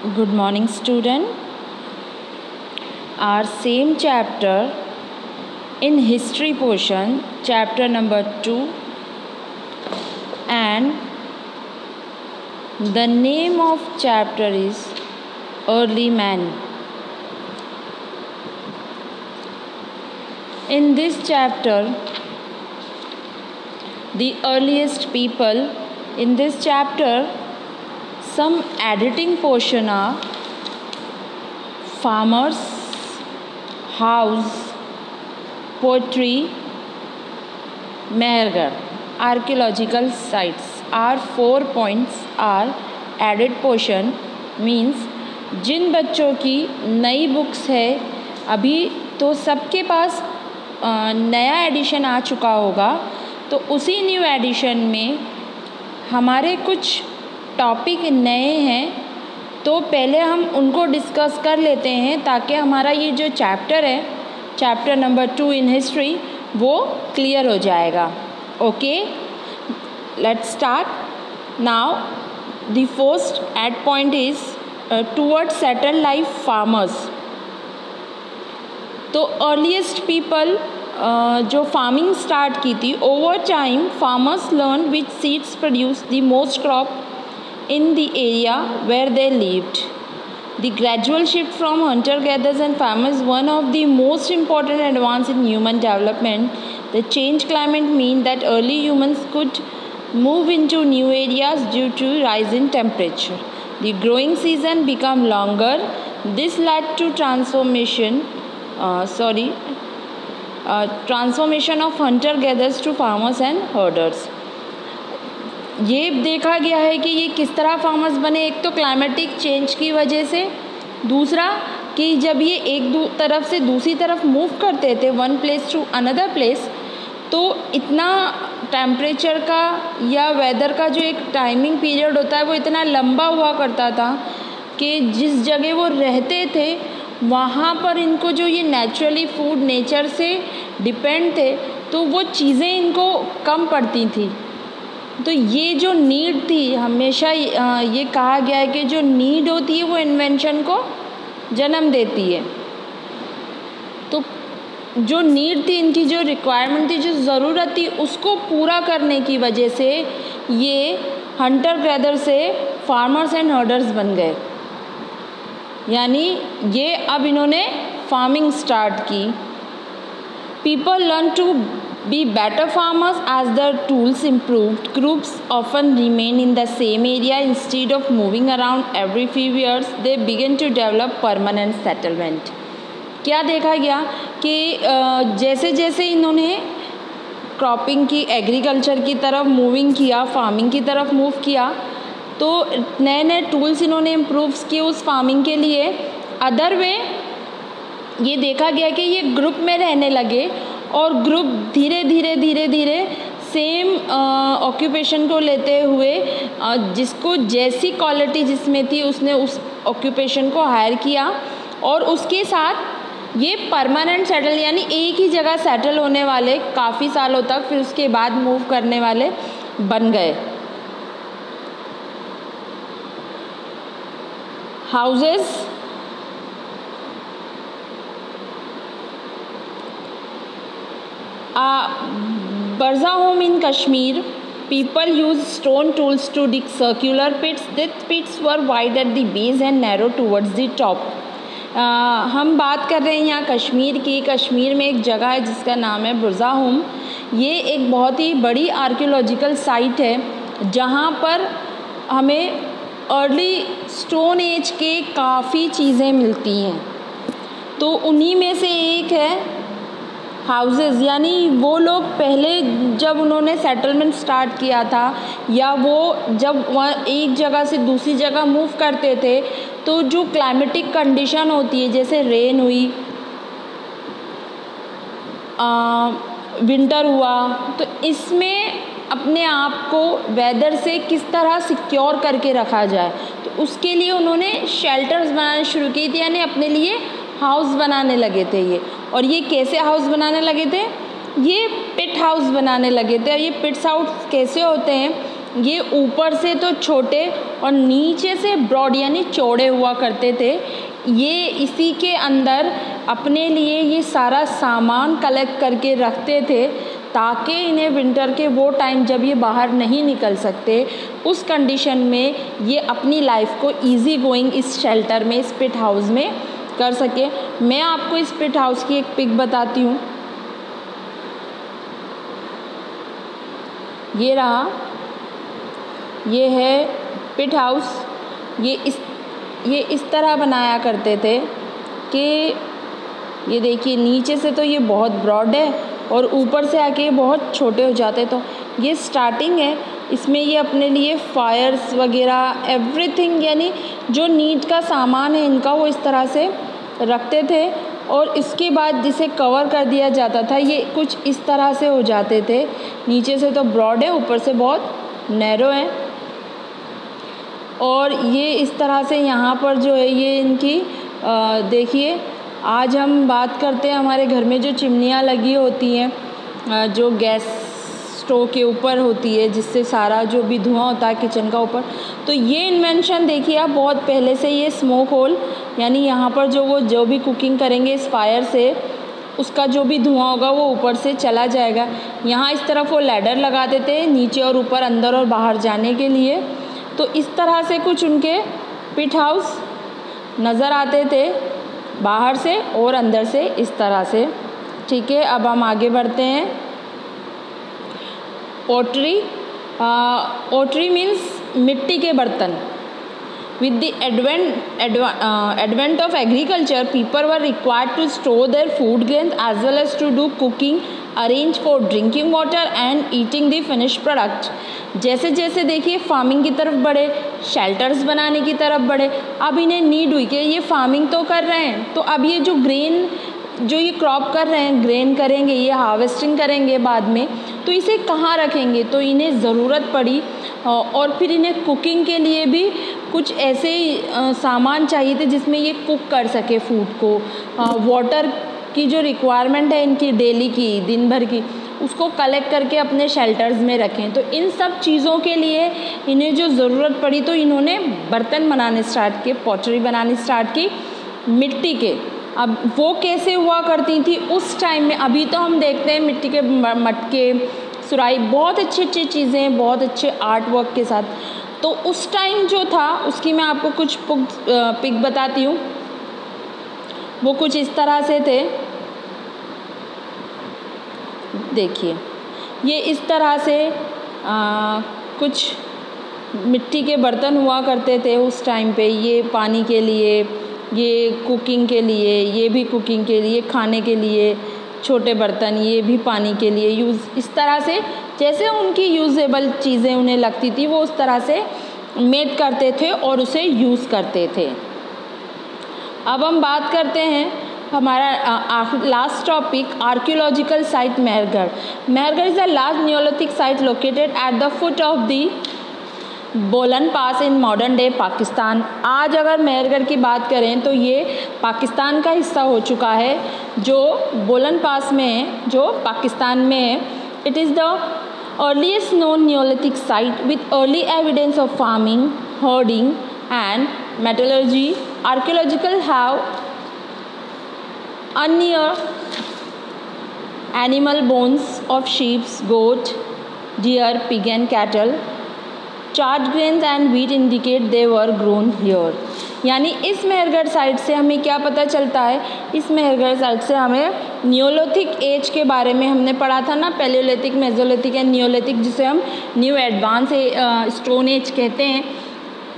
Good morning, student. Our same chapter in history portion, chapter number 2, and the name of chapter is Early Man. In this chapter, the earliest people, in this chapter, some editing portion are farmers, house, poetry, mehergarh, archaeological sites. Our 4 points are added portion, means जिन बच्चों की नई books है अभी तो सबके पास नया addition आ चुका होगा, तो उसी न्यू एडिशन में हमारे कुछ टॉपिक नए हैं, तो पहले हम उनको डिस्कस कर लेते हैं ताकि हमारा ये जो चैप्टर है, चैप्टर नंबर 2 इन हिस्ट्री, वो क्लियर हो जाएगा. Okay, let's start now. The first eight point is towards settled life farmers. तो अर्लीस्ट पीपल जो फार्मिंग स्टार्ट की थी, over time farmers learn which seeds produce the most crop in the area where they lived. The gradual shift from hunter-gatherers and farmers is one of the most important advances in human development. The changed climate means that early humans could move into new areas due to rise in temperature. The growing season became longer. This led to transformation of hunter-gatherers to farmers and herders. ये देखा गया है कि ये किस तरह farmers बने. एक तो क्लाइमेटिक चेंज की वजह से, दूसरा कि जब ये एक तरफ से दूसरी तरफ मूव करते थे, one place to another place, तो इतना टेम्परेचर का या वेदर का जो एक टाइमिंग पीरियड होता है वो इतना लंबा हुआ करता था कि जिस जगह वो रहते थे वहाँ पर इनको जो ये नेचुरली फूड नेचर से डिपेंड थे, तो वो चीज़ें इनको कम पड़ती थी. तो ये जो नीड थी, हमेशा ये कहा गया है कि जो नीड होती है वो इन्वेंशन को जन्म देती है. तो जो नीड थी, इनकी जो रिक्वायरमेंट थी, जो ज़रूरत थी, उसको पूरा करने की वजह से ये हंटर गैदर से फार्मर्स एंड हर्डर्स बन गए. यानी ये अब इन्होंने फार्मिंग स्टार्ट की. People learn to be better farmers as their tools improved. Groups often remain in the same area instead of moving around every few years. They begin to develop permanent settlement. क्या देखा गया कि जैसे जैसे इन्होंने cropping की, agriculture की तरफ मूविंग किया, फार्मिंग की तरफ मूव किया, तो नए नए टूल्स इन्होंने इम्प्रूव किए उस फार्मिंग के लिए. अदर वे ये देखा गया कि ये ग्रुप में रहने लगे और ग्रुप धीरे धीरे सेम ऑक्यूपेशन को लेते हुए जिसको जैसी क्वालिटी जिसमें थी उसने उस ऑक्यूपेशन को हायर किया, और उसके साथ ये परमानेंट सेटल, यानी एक ही जगह सेटल होने वाले काफ़ी सालों तक, फिर उसके बाद मूव करने वाले बन गए. Houses, Barza home in Kashmir, people used stone tools to dig circular pits. These pits were wide at the base and narrow towards the top. हम बात कर रहे हैं यहाँ कश्मीर की. कश्मीर में एक जगह है जिसका नाम है बुरजा होम. ये एक बहुत ही बड़ी आर्कियोलॉजिकल साइट है जहाँ पर हमें अर्ली स्टोन एज के काफ़ी चीज़ें मिलती हैं. तो उन्हीं में से एक है हाउसेस. यानी वो लोग पहले जब उन्होंने सेटलमेंट स्टार्ट किया था, या वो जब वहाँ एक जगह से दूसरी जगह मूव करते थे, तो जो क्लाइमेटिक कंडीशन होती है, जैसे रेन हुई, विंटर हुआ, तो इसमें अपने आप को वेदर से किस तरह सिक्योर करके रखा जाए, तो उसके लिए उन्होंने शेल्टर्स बनाने शुरू की थी. यानी अपने लिए हाउस बनाने लगे थे ये. और ये कैसे हाउस बनाने लगे थे? ये पिट हाउस बनाने लगे थे. और ये पिट्स हाउस कैसे होते हैं ये ऊपर से तो छोटे और नीचे से ब्रॉड यानी चौड़े हुआ करते थे। ये इसी के अंदर अपने लिए ये सारा सामान कलेक्ट करके रखते थे ताकि इन्हें विंटर के वो टाइम जब ये बाहर नहीं निकल सकते उस कंडीशन में ये अपनी लाइफ को इजी गोइंग इस शेल्टर में, इस पिट हाउस में कर सके। मैं आपको इस पिट हाउस की एक पिक बताती हूँ। ये रहा, ये है पिट हाउस। ये इस तरह बनाया करते थे कि ये देखिए नीचे से तो ये बहुत ब्रॉड है और ऊपर से आके ये बहुत छोटे हो जाते। तो ये स्टार्टिंग है, इसमें ये अपने लिए फायर्स वगैरह एवरीथिंग यानी जो नीड का सामान है इनका वो इस तरह से रखते थे। और इसके बाद जिसे कवर कर दिया जाता था ये कुछ इस तरह से हो जाते थे। नीचे से तो ब्रॉड है, ऊपर से बहुत नैरो है। और ये इस तरह से यहाँ पर जो है ये इनकी देखिए, आज हम बात करते हैं हमारे घर में जो चिमनियाँ लगी होती हैं जो गैस स्टोव के ऊपर होती है जिससे सारा जो भी धुआं होता है किचन का ऊपर, तो ये इन्वेंशन देखिए आप बहुत पहले से ये स्मोक होल यानी यहाँ पर जो भी कुकिंग करेंगे इस फायर से उसका जो भी धुआं होगा वो ऊपर से चला जाएगा। यहाँ इस तरफ वो लैडर लगा देते हैं नीचे और ऊपर, अंदर और बाहर जाने के लिए। तो इस तरह से कुछ उनके पिट हाउस नज़र आते थे बाहर से और अंदर से इस तरह से। ठीक है, अब हम आगे बढ़ते हैं। पोट्री मीन्स मिट्टी के बर्तन। With the advent of agriculture, people were required to store their food grains as well as to do cooking, arrange for drinking water and eating the finished product. जैसे जैसे देखिए फार्मिंग की तरफ बढ़े, shelters बनाने की तरफ बढ़े, अब इन्हें नीड हुई कि ये फार्मिंग तो कर रहे हैं तो अब ये जो ग्रेन जो ये क्रॉप कर रहे हैं, ग्रेन करेंगे, ये हार्वेस्टिंग करेंगे बाद में, तो इसे कहाँ रखेंगे। तो इन्हें ज़रूरत पड़ी और फिर इन्हें कुकिंग के लिए भी कुछ ऐसे सामान चाहिए थे जिसमें ये कुक कर सके फूड को। वाटर की जो रिक्वायरमेंट है इनकी डेली की, दिन भर की, उसको कलेक्ट करके अपने शेल्टर्स में रखें। तो इन सब चीज़ों के लिए इन्हें जो ज़रूरत पड़ी तो इन्होंने बर्तन बनाने स्टार्ट किए, पॉटरी बनानी स्टार्ट की मिट्टी के। अब वो कैसे हुआ करती थी उस टाइम में, अभी तो हम देखते हैं मिट्टी के मटके, सुराही, बहुत अच्छी अच्छी चीज़ें, बहुत अच्छे आर्ट वर्क के साथ। तो उस टाइम जो था उसकी मैं आपको कुछ पिक बताती हूँ। वो कुछ इस तरह से थे, देखिए ये इस तरह से कुछ मिट्टी के बर्तन हुआ करते थे उस टाइम पे। ये पानी के लिए, ये कुकिंग के लिए, ये भी कुकिंग के लिए, खाने के लिए छोटे बर्तन, ये भी पानी के लिए यूज़, इस तरह से जैसे उनकी यूजेबल चीज़ें उन्हें लगती थी वो उस तरह से मेड करते थे और उसे यूज़ करते थे। अब हम बात करते हैं हमारा last topic, archaeological site Mehrgarh. Mehrgarh is a large Neolithic site located at the foot of the बोलन पास इन मॉडर्न डे पाकिस्तान। आज अगर मेहरगढ़ की बात करें तो ये पाकिस्तान का हिस्सा हो चुका है, जो बोलन पास में है, जो पाकिस्तान में है। It is the earliest known Neolithic site with early evidence of farming, herding and metallurgy. Archaeological have unearthed animal bones of sheep, goat, deer, pig and cattle. Charred grains and wheat indicate they were grown here. यानी इस Mehrgarh site से हमें क्या पता चलता है, इस Mehrgarh site से हमें नियोलिथिक एज के बारे में हमने पढ़ा था ना, पैलियोलिथिक, मेसोलिथिक एंड नियोलिथिक, जिसे हम न्यू एडवांस स्टोन एज कहते हैं।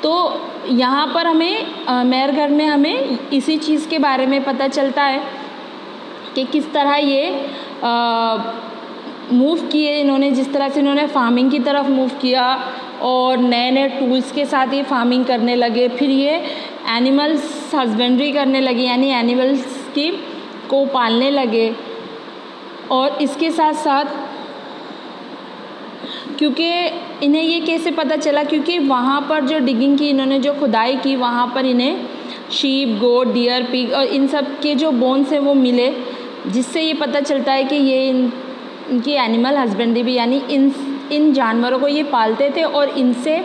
तो यहाँ पर हमें मेहरगढ़ में हमें इसी चीज़ के बारे में पता चलता है कि किस तरह ये मूव किए इन्होंने, जिस तरह से इन्होंने फार्मिंग की तरफ मूव किया और नए नए टूल्स के साथ ये फार्मिंग करने लगे। फिर ये एनिमल्स हस्बेंड्री करने लगे, यानी एनिमल्स की को पालने लगे। और इसके साथ साथ क्योंकि इन्हें ये कैसे पता चला, क्योंकि वहाँ पर जो डिगिंग की इन्होंने, जो खुदाई की, वहाँ पर इन्हें शीप, गोट, डियर, पिग और इन सब के जो बोन्स हैं वो मिले, जिससे ये पता चलता है कि ये इनकी एनिमल हस्बेंड्री भी, यानी इन इन जानवरों को ये पालते थे और इनसे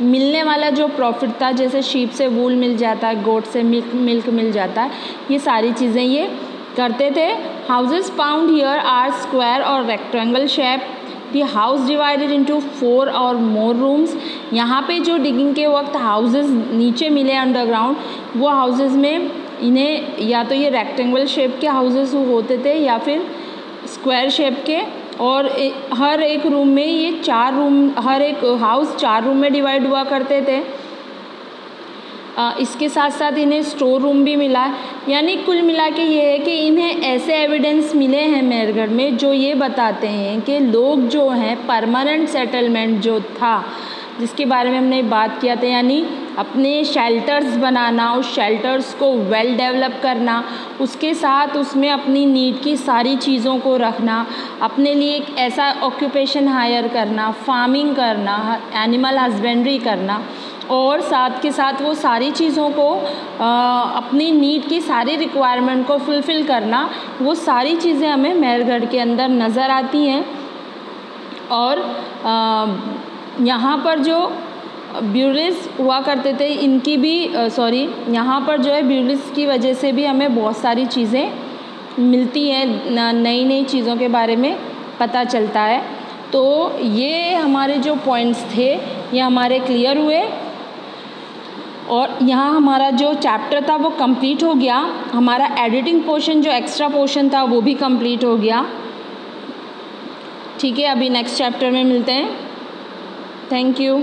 मिलने वाला जो प्रॉफिट था, जैसे शीप से वूल मिल जाता है, गोट से मिल्क मिल जाता है, ये सारी चीज़ें ये करते थे। Houses found here are square or rectangle shape. The house divided into 4 or more rooms. यहाँ पे जो डिगिंग के वक्त हाउसेस नीचे मिले अंडरग्राउंड, वो हाउसेस में इन्हें या तो ये रेक्टेंगल शेप के हाउसेस होते थे या फिर स्क्वायर शेप के, और हर एक रूम में ये 4 रूम, हर एक हाउस 4 रूम में डिवाइड हुआ करते थे। इसके साथ साथ इन्हें स्टोर रूम भी मिला। यानी कुल मिला के ये है कि इन्हें ऐसे एविडेंस मिले हैं मेहरगढ़ में जो ये बताते हैं कि लोग जो हैं, परमानेंट सेटलमेंट जो था जिसके बारे में हमने बात किया था, यानी अपने शेल्टर्स बनाना, उस शेल्टर्स को वेल डेवलप करना, उसके साथ उसमें अपनी नीड की सारी चीज़ों को रखना, अपने लिए एक ऐसा ऑक्यूपेशन हायर करना, फार्मिंग करना, एनिमल हस्बेंड्री करना, और साथ के साथ वो सारी चीज़ों को अपनी नीड की सारी रिक्वायरमेंट को फुलफ़िल करना, वो सारी चीज़ें हमें मेहरगढ़ के अंदर नज़र आती हैं। और यहाँ पर जो ब्यूरीज हुआ करते थे, इनकी भी यहाँ पर जो है ब्यूरीज की वजह से भी हमें बहुत सारी चीज़ें मिलती हैं, नई नई चीज़ों के बारे में पता चलता है। तो ये हमारे जो पॉइंट्स थे ये हमारे क्लियर हुए, और यहाँ हमारा जो चैप्टर था वो कंप्लीट हो गया। हमारा एडिटिंग पोर्शन जो एक्स्ट्रा पोर्शन था वो भी कंप्लीट हो गया। ठीक है, अभी नेक्स्ट चैप्टर में मिलते हैं। Thank you.